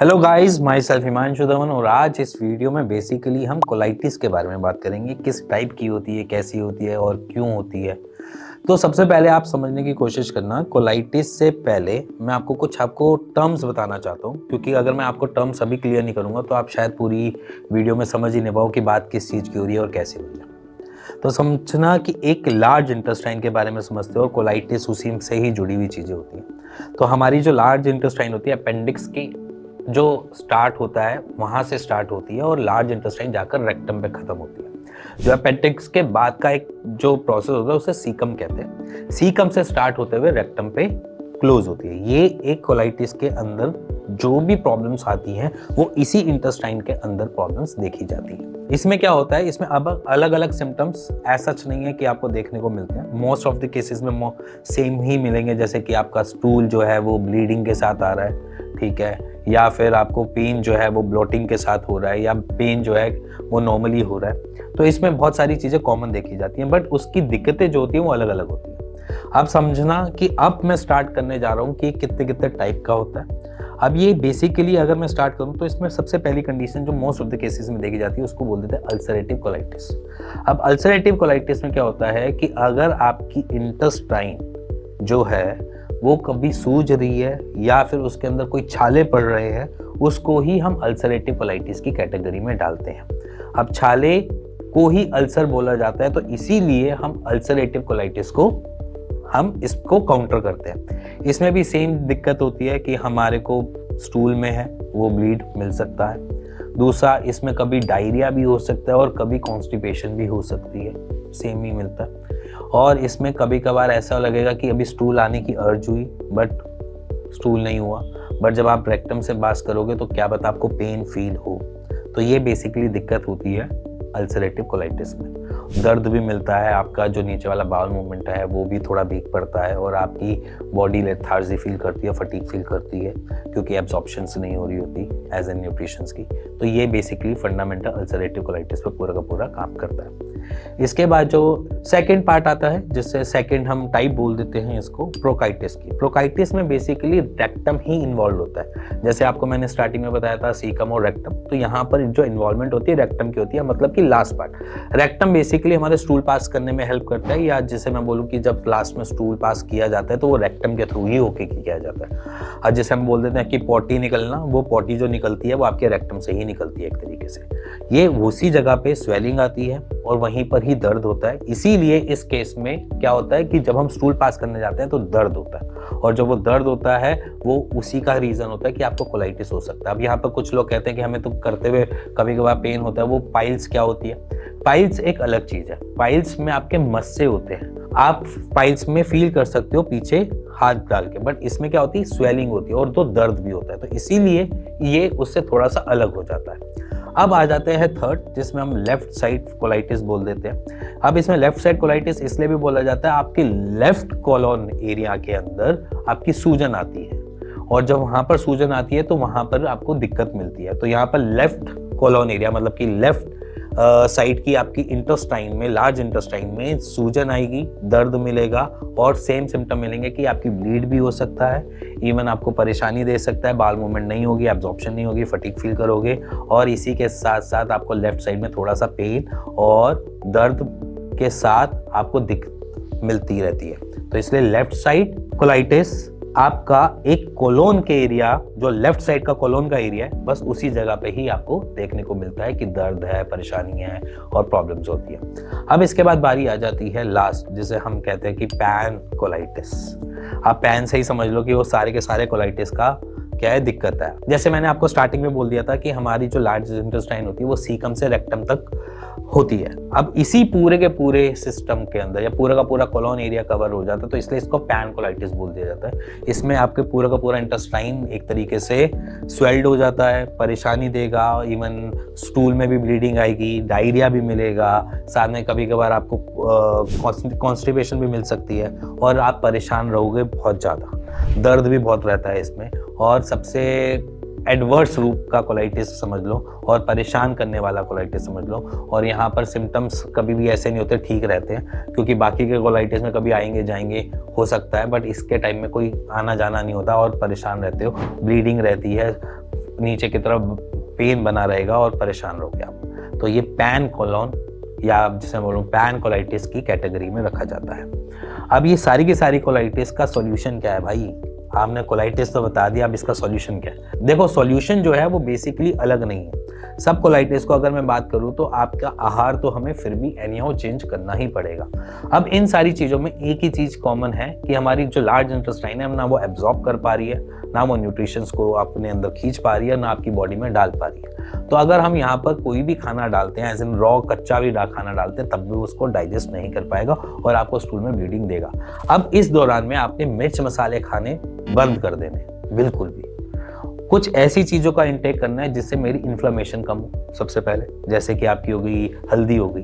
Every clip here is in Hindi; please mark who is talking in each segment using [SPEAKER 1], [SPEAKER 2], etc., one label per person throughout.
[SPEAKER 1] Hello guys, my self Himanshu Dhawan और आज इस वीडियो में बेसिकली हम कोलाइटिस के बारे में बात करेंगे। किस टाइप की होती है, कैसी होती है और क्यों होती है। तो सबसे पहले आप समझने की कोशिश करना, कोलाइटिस से पहले मैं आपको टर्म्स बताना चाहता हूँ, क्योंकि अगर मैं आपको टर्म्स अभी क्लियर नहीं करूँगा तो आप शायद पूरी वीडियो में समझ ही नहीं पाओ कि बात किस चीज़ की हो रही है और कैसे हो रही है। तो समझना कि एक लार्ज इंटेस्टाइन के बारे में समझते हो और कोलाइटिस उसी से ही जुड़ी हुई चीज़ें होती हैं। तो हमारी जो लार्ज इंटेस्टाइन होती है, अपेंडिक्स की जो स्टार्ट होता है वहाँ से स्टार्ट होती है और लार्ज इंटेस्टाइन जाकर रेक्टम पे ख़त्म होती है। जो अपेंडिक्स के बाद का एक जो प्रोसेस होता है उसे सीकम कहते हैं। सीकम से स्टार्ट होते हुए रेक्टम पे क्लोज होती है। ये एक कोलाइटिस के अंदर जो भी प्रॉब्लम्स आती हैं वो इसी इंटेस्टाइन के अंदर प्रॉब्लम्स देखी जाती है। इसमें क्या होता है, इसमें अब अलग अलग सिम्टम्स ऐसा सच नहीं है कि आपको देखने को मिलते हैं। मोस्ट ऑफ द केसेस में सेम ही मिलेंगे, जैसे कि आपका स्टूल जो है वो ब्लीडिंग के साथ आ रहा है, ठीक है, या फिर आपको पेन जो है वो ब्लोटिंग के साथ हो रहा है, या पेन जो है वो नॉर्मली हो रहा है। तो इसमें बहुत सारी चीज़ें कॉमन देखी जाती हैं, बट उसकी दिक्कतें जो होती हैं वो अलग अलग होती हैं। अब समझना कि अब मैं स्टार्ट करने जा रहा हूँ कि कितने कितने टाइप का होता है। अब ये बेसिकली अगर मैं स्टार्ट करूँ तो इसमें सबसे पहली कंडीशन जो मोस्ट ऑफ द केसेस में देखी जाती है उसको बोल देते हैं अल्सरेटिव कोलाइटिस। अब अल्सरेटिव कोलाइटिस में क्या होता है कि अगर आपकी इंटेस्टाइन जो है वो कभी सूज रही है या फिर उसके अंदर कोई छाले पड़ रहे हैं, उसको ही हम अल्सरेटिव कोलाइटिस की कैटेगरी में डालते हैं। अब छाले को ही अल्सर बोला जाता है, तो इसीलिए हम अल्सरेटिव कोलाइटिस को हम इसको काउंटर करते हैं। इसमें भी सेम दिक्कत होती है कि हमारे को स्टूल में है वो ब्लीड मिल सकता है। दूसरा, इसमें कभी डायरिया भी हो सकता है और कभी कॉन्स्टिपेशन भी हो सकती है, सेम ही मिलता है। और इसमें कभी कभार ऐसा लगेगा कि अभी स्टूल आने की अर्ज हुई बट स्टूल नहीं हुआ, बट जब आप रेक्टम से पास करोगे तो क्या पता आपको पेन फील हो। तो ये बेसिकली दिक्कत होती है अल्सरेटिव कोलाइटिस में। दर्द भी मिलता है, आपका जो नीचे वाला बाउल मूवमेंट है वो भी थोड़ा वीक पड़ता है और आपकी बॉडी लेथार्जी फील करती है, फटीग फील करती है, क्योंकि एब्जॉर्प्शन नहीं हो रही होती एज एन न्यूट्रिशंस की। तो ये बेसिकली फंडामेंटल अल्सरेटिव कोलाइटिस पे पूरा का पूरा काम करता है। इसके बाद जो सेकंड पार्ट आता है, जिससे सेकंड हम टाइप बोल देते हैं इसको ब्रोंकाइटिस की। ब्रोंकाइटिस में बेसिकली रेक्टम ही इन्वॉल्व होता है। जैसे आपको मैंने स्टार्टिंग में बताया था सीकम और रेक्टम, तो यहाँ पर जो इन्वॉल्वमेंट होती है रेक्टम की होती है, मतलब कि लास्ट पार्ट। रेक्टम बेसिकली हमारे स्टूल पास करने में हेल्प करता है, या जैसे मैं बोलूँ कि जब लास्ट में स्टूल पास किया जाता है तो वो रेक्टम के थ्रू ही होके किया जाता है। और जैसे हम बोल देते हैं कि पॉटी निकलना, वो पॉटी जो निकलती है वो आपके रेक्टम से ही निकलती है एक तरीके से। ये उसी जगह पे स्वेलिंग आती है और वहीं पर ही दर्द होता है। इसीलिए इस केस में क्या होता है कि जब हम स्टूल पास करने जाते हैं तो दर्द होता है, और जब वो दर्द होता है वो उसी का रीजन होता है कि आपको कोलाइटिस हो सकता है। अब यहाँ पर कुछ लोग कहते हैं कि हमें तो करते हुए कभी कभार पेन होता है। वो पाइल्स क्या होती है? पाइल्स एक अलग चीज है। पाइल्स में आपके मस्से होते हैं, आप पाइल्स में फील कर सकते हो पीछे हाथ डाल के, बट इसमें क्या होती है, स्वेलिंग होती है और तो दर्द भी होता है। तो इसीलिए ये उससे थोड़ा सा अलग हो जाता है। अब आ जाते हैं थर्ड, जिसमें हम लेफ्ट साइड कोलाइटिस बोल देते हैं। अब इसमें लेफ्ट साइड कोलाइटिस इसलिए भी बोला जाता है, आपके लेफ्ट कॉलोन एरिया के अंदर आपकी सूजन आती है, और जब वहां पर सूजन आती है तो वहां पर आपको दिक्कत मिलती है। तो यहाँ पर लेफ्ट कॉलोन एरिया मतलब कि लेफ्ट साइड की आपकी इंटेस्टाइन में, लार्ज इंटेस्टाइन में सूजन आएगी, दर्द मिलेगा और सेम सिम्टम मिलेंगे कि आपकी ब्लीड भी हो सकता है, इवन आपको परेशानी दे सकता है, बाल मूवमेंट नहीं होगी, एब्जॉर्प्शन नहीं होगी, फटीग फील करोगे, और इसी के साथ साथ आपको लेफ्ट साइड में थोड़ा सा पेन और दर्द के साथ आपको दिक्कत मिलती रहती है। तो इसलिए लेफ्ट साइड कोलाइटिस आपका एक कोलोन के एरिया, जो लेफ्ट साइड का कोलोन का एरिया है, बस उसी जगह पे ही आपको देखने को मिलता है कि दर्द है, परेशानी है और प्रॉब्लम्स होती है। अब इसके बाद बारी आ जाती है लास्ट, जिसे हम कहते हैं कि पैन कोलाइटिस। आप पैन से ही समझ लो कि वो सारे के सारे कोलाइटिस का क्या है, दिक्कत है। जैसे मैंने आपको स्टार्टिंग में बोल दिया था कि हमारी जो लार्ज इंटेस्टाइन होती है वो सीकम से रेक्टम तक होती है। अब इसी पूरे के पूरे सिस्टम के अंदर या पूरा का पूरा कोलोन एरिया कवर हो जाता है, तो इसलिए इसको पैन कोलाइटिस बोल दिया जाता है। इसमें आपके पूरा का पूरा इंटेस्टाइन एक तरीके से स्वेल्ड हो जाता है, परेशानी देगा, इवन स्टूल में भी ब्लीडिंग आएगी, डायरिया भी मिलेगा, साथ में कभी कभार आपको कॉन्स्टिपेशन भी मिल सकती है और आप परेशान रहोगे बहुत ज़्यादा, दर्द भी बहुत रहता है इसमें, और सबसे एडवर्स रूप का कोलाइटिस समझ लो और परेशान करने वाला कोलाइटिस समझ लो। और यहाँ पर सिम्टम्स कभी भी ऐसे नहीं होते, ठीक रहते हैं, क्योंकि बाकी के कोलाइटिस में कभी आएंगे जाएंगे हो सकता है, बट इसके टाइम में कोई आना जाना नहीं होता और परेशान रहते हो, ब्लीडिंग रहती है, नीचे की तरफ पेन बना रहेगा और परेशान रहोगे आप। तो ये पैन कोलोन या जिसे मैं बोलूँ पैन कोलाइटिस की कैटेगरी में रखा जाता है। अब ये सारी की सारी कोलाइटिस का सॉल्यूशन क्या है भाई? आपने कोलाइटिस तो बता दिया, अब इसका सॉल्यूशन क्या है? देखो सॉल्यूशन जो है वो बेसिकली अलग नहीं है। सब कोलाइटिस को अगर मैं बात करूं तो आपका आहार तो हमें फिर भी एनीहाउ चेंज करना ही पड़ेगा। अब इन सारी चीज़ों में एक ही चीज़ कॉमन है कि हमारी जो लार्ज इंटेस्टाइन है ना वो एब्जॉर्ब कर पा रही है, ना वो न्यूट्रिशंस को अपने अंदर खींच पा रही है, ना आपकी बॉडी में डाल पा रही है। तो अगर हम यहाँ पर कोई भी खाना डालते हैं, एज इन रॉ कच्चा भी खाना डालते हैं, तब भी उसको डाइजेस्ट नहीं कर पाएगा और आपको स्टूल में ब्लीडिंग देगा। अब इस दौरान में आपने मिर्च मसाले खाने बंद कर देने, बिल्कुल भी। कुछ ऐसी चीज़ों का इंटेक करना है जिससे मेरी इन्फ्लेमेशन कम हो। सबसे पहले जैसे कि आपकी हो गई हल्दी हो गई,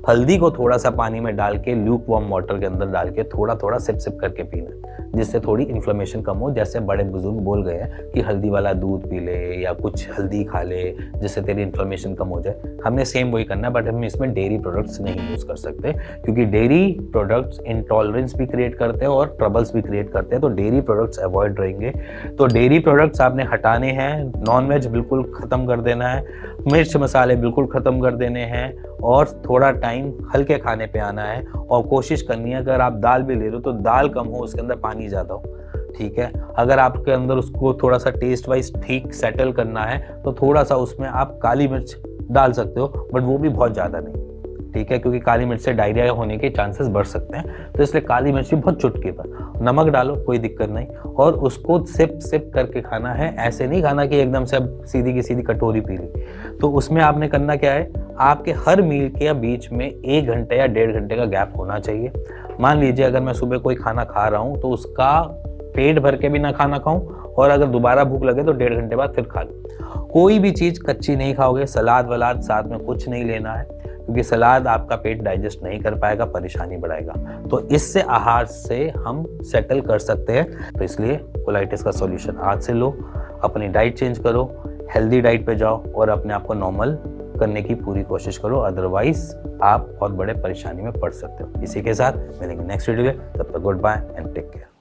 [SPEAKER 1] हल्दी को थोड़ा सा पानी में डाल के ल्यूक वार्म वाटर के अंदर डाल के थोड़ा थोड़ा सिप सिप करके पीना, जिससे थोड़ी इन्फ्लेमेशन कम हो। जैसे बड़े बुजुर्ग बोल गए हैं कि हल्दी वाला दूध पी ले या कुछ हल्दी खा ले जिससे तेरी इन्फ्लेमेशन कम हो जाए, हमने सेम वही करना है। बट हम इसमें डेयरी प्रोडक्ट्स नहीं यूज़ कर सकते क्योंकि डेयरी प्रोडक्ट्स इंटॉलरेंस भी क्रिएट करते हैं और ट्रबल्स भी क्रिएट करते हैं। तो डेयरी प्रोडक्ट्स अवॉइड रहेंगे। तो डेयरी प्रोडक्ट्स आपने हटाने हैं, नॉन वेज बिल्कुल ख़त्म कर देना है, मिर्च मसाले बिल्कुल ख़त्म कर देने हैं और थोड़ा टाइम हल्के खाने पे आना है। और कोशिश करनी है अगर आप दाल भी ले रहे हो तो दाल कम हो, उसके अंदर पानी ज़्यादा हो, ठीक है। अगर आपके अंदर उसको थोड़ा सा टेस्ट वाइज ठीक सेटल करना है तो थोड़ा सा उसमें आप काली मिर्च डाल सकते हो, बट वो भी बहुत ज़्यादा नहीं, ठीक है, क्योंकि काली मिर्च से डायरिया होने के चांसेस बढ़ सकते हैं। तो इसलिए काली मिर्च भी बहुत चुटकी पर, नमक डालो कोई दिक्कत नहीं, और उसको सिप सिप करके खाना है। ऐसे नहीं खाना कि एकदम से अब सीधी की सीधी कटोरी पी ली। तो उसमें आपने करना क्या है, आपके हर मील के बीच में 1 घंटे या 1.5 घंटे का गैप होना चाहिए। मान लीजिए अगर मैं सुबह कोई खाना खा रहा हूँ तो उसका पेट भर के भी ना खाना खाऊं, और अगर दोबारा भूख लगे तो 1.5 घंटे बाद फिर खा लूं। कोई भी चीज़ कच्ची नहीं खाओगे, सलाद वलाद साथ में कुछ नहीं लेना है, क्योंकि सलाद आपका पेट डाइजेस्ट नहीं कर पाएगा, परेशानी बढ़ाएगा। तो इससे आहार से हम सेटल कर सकते हैं। तो इसलिए कोलाइटिस का सॉल्यूशन आज से लो, अपनी डाइट चेंज करो, हेल्दी डाइट पे जाओ और अपने आप को नॉर्मल करने की पूरी कोशिश करो, अदरवाइज आप बहुत बड़े परेशानी में पड़ सकते हो। इसी के साथ मिलेंगे नेक्स्ट वीडियो में, तब तक goodbye and take care.